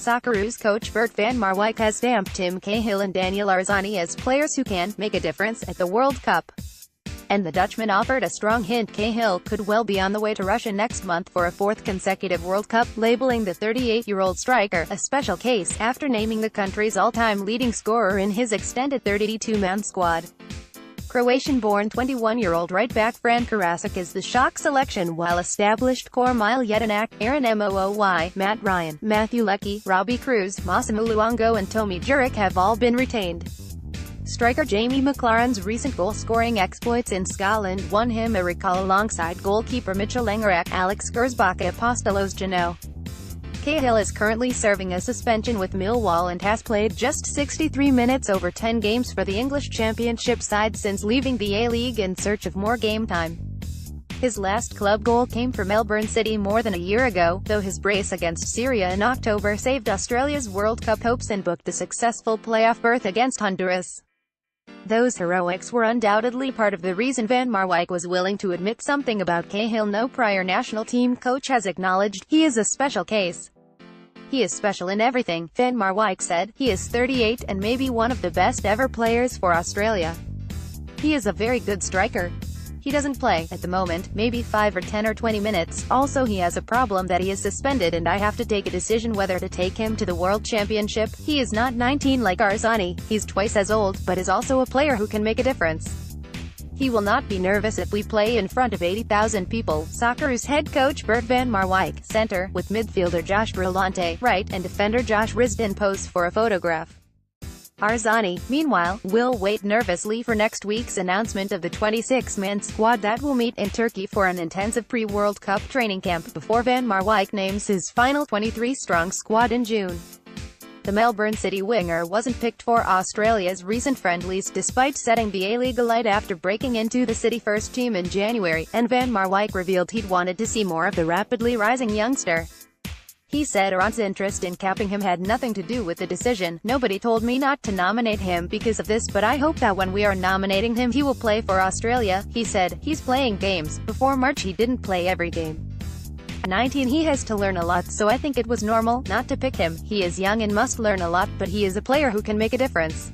Socceroos coach Bert van Marwijk has stamped Tim Cahill and Daniel Arzani as players who can make a difference at the World Cup. And the Dutchman offered a strong hint Cahill could well be on the way to Russia next month for a fourth consecutive World Cup, labeling the 38-year-old striker a special case after naming the country's all-time leading scorer in his extended 32-man squad. Croatian-born 21-year-old right-back Fran Karacic is the shock selection, while established core Mile Jedinak, Aaron Mooy, Matt Ryan, Matthew Leckie, Robbie Cruz, Massimo Luongo and Tomi Juric have all been retained. Striker Jamie Maclaren's recent goal-scoring exploits in Scotland won him a recall alongside goalkeeper Mitchell Langerak, Alex Gersbach at Apostolos Geno. Cahill is currently serving a suspension with Millwall and has played just 63 minutes over 10 games for the English Championship side since leaving the A-League in search of more game time. His last club goal came for Melbourne City more than a year ago, though his brace against Syria in October saved Australia's World Cup hopes and booked a successful playoff berth against Honduras. Those heroics were undoubtedly part of the reason Van Marwijk was willing to admit something about Cahill no prior national team coach has acknowledged. He is a special case. He is special in everything, Van Marwijk said. He is 38 and maybe one of the best ever players for Australia. He is a very good striker. He doesn't play, at the moment, maybe 5 or 10 or 20 minutes. Also he has a problem that he is suspended and I have to take a decision whether to take him to the World Championship. He is not 19 like Arzani, he's twice as old, but is also a player who can make a difference. He will not be nervous if we play in front of 80,000 people. Socceroos head coach Bert van Marwijk, center, with midfielder Josh Brillante, right, and defender Josh Risdon pose for a photograph. Arzani, meanwhile, will wait nervously for next week's announcement of the 26-man squad that will meet in Turkey for an intensive pre-World Cup training camp before Van Marwijk names his final 23-strong squad in June. The Melbourne City winger wasn't picked for Australia's recent friendlies despite setting the A-League alight after breaking into the City first team in January, and Van Marwijk revealed he'd wanted to see more of the rapidly rising youngster. He said Iran's interest in capping him had nothing to do with the decision. Nobody told me not to nominate him because of this, but I hope that when we are nominating him he will play for Australia, he said. He's playing games. Before March he didn't play every game. At 19 he has to learn a lot, so I think it was normal not to pick him. He is young and must learn a lot, but he is a player who can make a difference.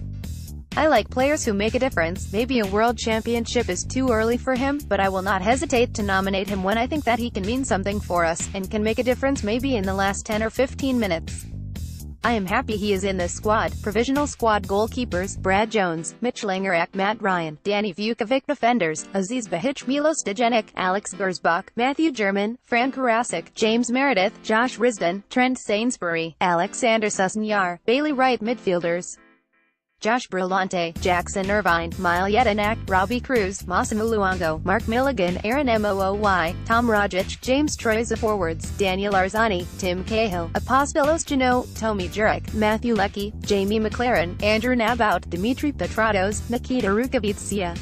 I like players who make a difference. Maybe a world championship is too early for him, but I will not hesitate to nominate him when I think that he can mean something for us, and can make a difference maybe in the last 10 or 15 minutes. I am happy he is in the squad. Provisional squad goalkeepers, Brad Jones, Mitch Langerak, Matt Ryan, Danny Vukovic. Defenders, Aziz Behich, Mile Jedinak, Alex Gersbach, Matthew German, Fran Karacic, James Meredith, Josh Risdon, Trent Sainsbury, Alexander Susnyar, Bailey Wright. Midfielders, Josh Brillante, Jackson Irvine, Mile Jedinak, Robbie Cruz, Massimo Luongo, Mark Milligan, Aaron Mooy, Tom Rogic, James Troyes. Forwards, Daniel Arzani, Tim Cahill, Apostolos Geno, Tomi Juric, Matthew Leckie, Jamie Maclaren, Andrew Nabout, Dimitri Petratos, Nikita Rukavytsia.